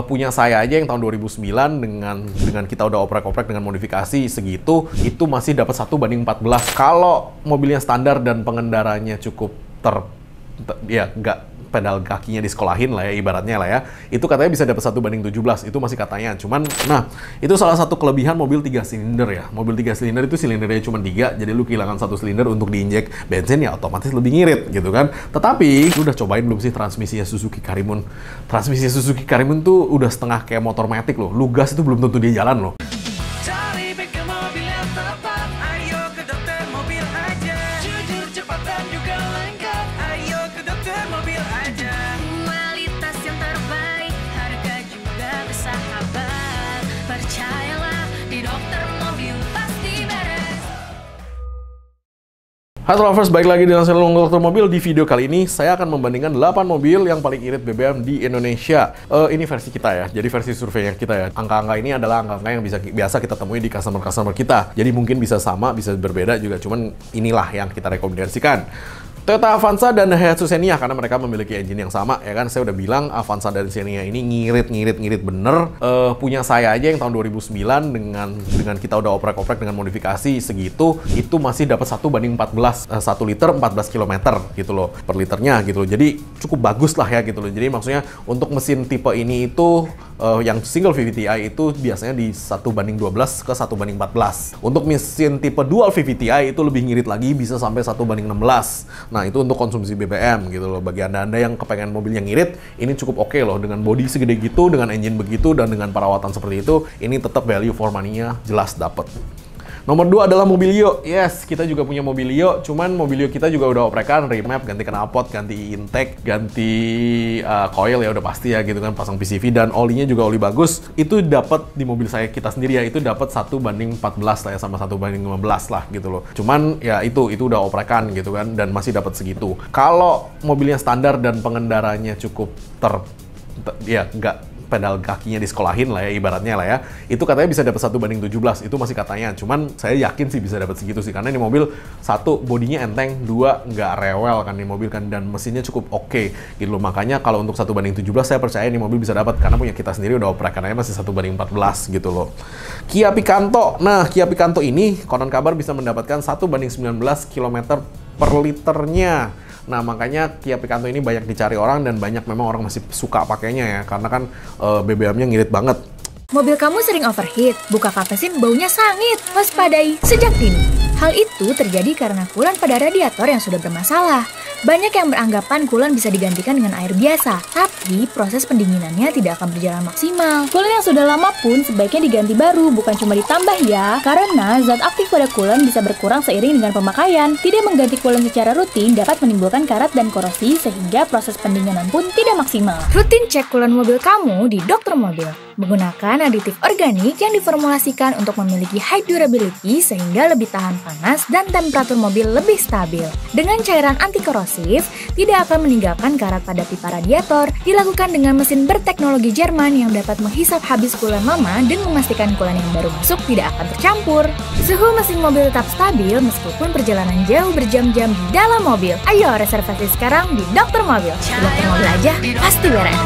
Punya saya aja yang tahun 2009 dengan kita udah oprek-oprek dengan modifikasi segitu, itu masih dapat 1/14. Kalau mobilnya standar dan pengendaranya cukup ya nggak pedal kakinya disekolahin lah ya, ibaratnya lah ya, itu katanya bisa dapat 1/17, itu masih katanya. Cuman, nah, itu salah satu kelebihan mobil 3 silinder ya. Mobil 3 silinder itu silindernya cuma 3, jadi lu kehilangan 1 silinder untuk diinjek bensin ya otomatis lebih ngirit gitu kan. Tetapi, lu udah cobain belum sih transmisinya Suzuki Karimun? Transmisi Suzuki Karimun tuh udah setengah kayak motor matic loh. Lu gas itu belum tentu dia jalan loh. Cari bengkel mobil yang tepat, ayo ke Dokter Mobil aja. Jujur, cepat dan juga lengkap, ayo ke Dokter Mobil aja. Kualitas yang terbaik, harga juga bersahabat. Percayalah, di Dokter Mobil pasti beres. Halo lovers, balik lagi dengan saya Dokter Mobil. Di video kali ini saya akan membandingkan 8 mobil yang paling irit BBM di Indonesia. Ini versi kita ya, jadi versi survei yang kita ya. Angka-angka ini adalah angka-angka yang biasa kita temui di customer-customer kita. Jadi mungkin bisa sama, bisa berbeda juga, cuman inilah yang kita rekomendasikan. Toyota Avanza dan Daihatsu Xenia karena mereka memiliki engine yang sama ya kan. Saya udah bilang Avanza dan Xenia ini ngirit bener. Punya saya aja yang tahun 2009 dengan kita udah oprek-oprek dengan modifikasi segitu, itu masih dapat 1/14, 1 liter 14 km gitu loh per liternya gitu loh. Jadi cukup bagus lah ya gitu loh. Jadi maksudnya untuk mesin tipe ini itu yang single VVTi itu biasanya di 1/12 ke 1/14. Untuk mesin tipe dual VVTi itu lebih ngirit lagi, bisa sampai 1/16. Nah, itu untuk konsumsi BBM gitu loh. Bagi Anda yang kepengen mobil yang ngirit, ini cukup oke loh. Dengan bodi segede gitu, dengan engine begitu, dan dengan perawatan seperti itu, ini tetap value for money-nya jelas dapet. Nomor 2 adalah Mobilio. Yes, kita juga punya Mobilio, cuman Mobilio kita juga udah oprekan, remap, ganti knalpot, ganti intake, ganti coil ya udah pasti ya gitu kan, pasang PCV dan olinya juga oli bagus. Itu dapat di mobil kita sendiri ya, itu dapat 1/14 lah ya, sama 1/15 lah gitu loh. Cuman ya itu udah oprekan gitu kan, dan masih dapat segitu. Kalau mobilnya standar dan pengendaranya cukup ya nggak pedal kakinya disekolahin lah ya, ibaratnya lah ya, itu katanya bisa dapat 1/17, itu masih katanya. Cuman saya yakin sih bisa dapat segitu sih, karena ini mobil satu bodinya enteng, dua nggak rewel kan ini mobil kan, dan mesinnya cukup oke gitu loh. Makanya kalau untuk 1/17 saya percaya ini mobil bisa dapat, karena punya kita sendiri udah oprek, karena masih 1/14 gitu loh. Kia Picanto. Nah, Kia Picanto ini konon kabar bisa mendapatkan 1/19 km per liternya. Nah, makanya Kia Picanto ini banyak dicari orang, dan banyak memang orang masih suka pakainya ya, karena kan BBM-nya ngirit banget. Mobil kamu sering overheat, buka kap mesin baunya sangit, waspadai sejak dini. Hal itu terjadi karena kulan pada radiator yang sudah bermasalah. Banyak yang beranggapan kulan bisa digantikan dengan air biasa, tapi proses pendinginannya tidak akan berjalan maksimal. Kulan yang sudah lama pun sebaiknya diganti baru, bukan cuma ditambah ya. Karena zat aktif pada kulan bisa berkurang seiring dengan pemakaian. Tidak mengganti kulan secara rutin dapat menimbulkan karat dan korosi, sehingga proses pendinginan pun tidak maksimal. Rutin cek kulan mobil kamu di Dokter Mobil. Menggunakan aditif organik yang diformulasikan untuk memiliki high durability sehingga lebih tahan panas dan temperatur mobil lebih stabil. Dengan cairan anti korosif, tidak akan meninggalkan karat pada pipa radiator. Dilakukan dengan mesin berteknologi Jerman yang dapat menghisap habis kulan lama dan memastikan kulan yang baru masuk tidak akan tercampur. Suhu mesin mobil tetap stabil meskipun perjalanan jauh berjam-jam di dalam mobil. Ayo reservasi sekarang di Dokter Mobil. Di Dokter Mobil aja pasti beres.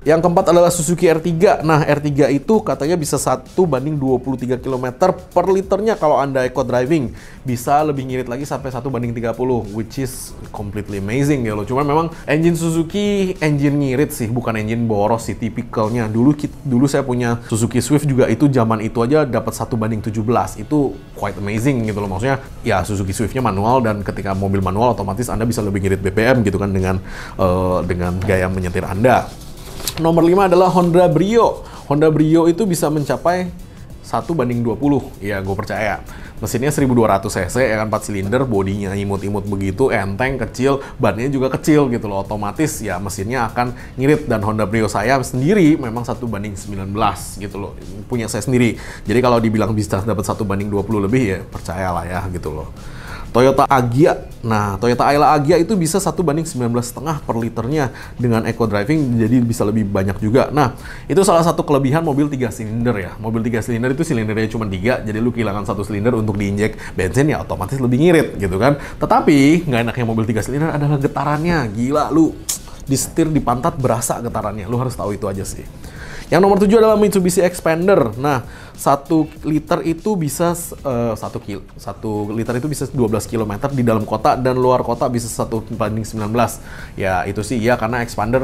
Yang keempat adalah Suzuki R3. Nah, R3 itu katanya bisa 1/23 km per liternya kalau Anda eco driving. Bisa lebih ngirit lagi sampai 1/30, which is completely amazing ya loh. Cuman memang engine Suzuki, engine ngirit sih, bukan engine boros sih tipikalnya. Dulu saya punya Suzuki Swift juga, itu zaman itu aja dapat 1/17. Itu quite amazing gitu loh. Maksudnya ya Suzuki Swift-nya manual, dan ketika mobil manual otomatis Anda bisa lebih ngirit BBM gitu kan dengan gaya menyetir Anda. Nomor 5 adalah Honda Brio. Honda Brio itu bisa mencapai 1/20. Ya, gue percaya. Mesinnya 1200 cc, ya kan, 4 silinder, bodinya imut-imut begitu, enteng, kecil, bannya juga kecil gitu loh. Otomatis ya mesinnya akan ngirit, dan Honda Brio saya sendiri memang 1/19 gitu loh. Punya saya sendiri. Jadi kalau dibilang bisa dapat 1/20 lebih ya percayalah ya gitu loh. Toyota Agya. Nah, Toyota Ayla Agya itu bisa 1/19,5 per liternya dengan eco driving, jadi bisa lebih banyak juga. Nah, itu salah satu kelebihan mobil 3 silinder ya. Mobil 3 silinder itu silindernya cuma 3, jadi lu kehilangan 1 silinder untuk diinjek bensin ya otomatis lebih ngirit gitu kan. Tetapi, nggak enaknya mobil 3 silinder adalah getarannya. Gila lu. disetir di pantat berasa getarannya. Lu harus tahu itu aja sih. Yang nomor 7 adalah Mitsubishi Xpander. Nah, 1 liter itu bisa 1 liter itu bisa 12 km di dalam kota, dan luar kota bisa 1:19. Ya itu sih ya, karena Xpander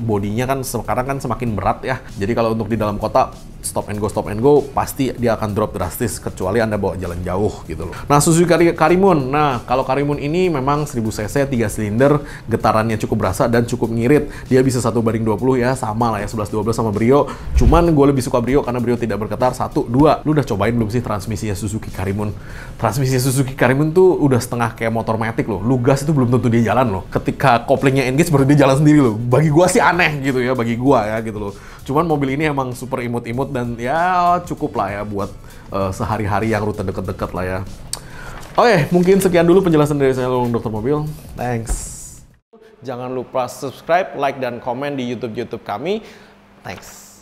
bodinya kan sekarang kan semakin berat ya. Jadi kalau untuk di dalam kota stop and go pasti dia akan drop drastis, kecuali Anda bawa jalan jauh gitu loh. Nah, Suzuki Karimun. Nah, kalau Karimun ini memang 1000 cc 3 silinder, getarannya cukup berasa dan cukup ngirit. Dia bisa 1:20 ya, sama lah ya 11-12 sama Brio. Cuman gue lebih suka Brio karena Brio tidak bergetar. 1, 2. Lu udah cobain belum sih transmisinya Suzuki Karimun? Transmisi Suzuki Karimun tuh udah setengah kayak motor matic loh. Lu gas itu belum tentu dia jalan loh. Ketika koplingnya engage baru dia jalan sendiri loh. Bagi gua sih aneh gitu ya, bagi gua ya gitu loh. Cuman mobil ini emang super imut-imut dan ya cukup lah ya buat sehari-hari yang rute deket-deket lah ya. Oke, mungkin sekian dulu penjelasan dari saya, Lulung Dokter Mobil. Thanks. Jangan lupa subscribe, like, dan komen di YouTube kami. Thanks.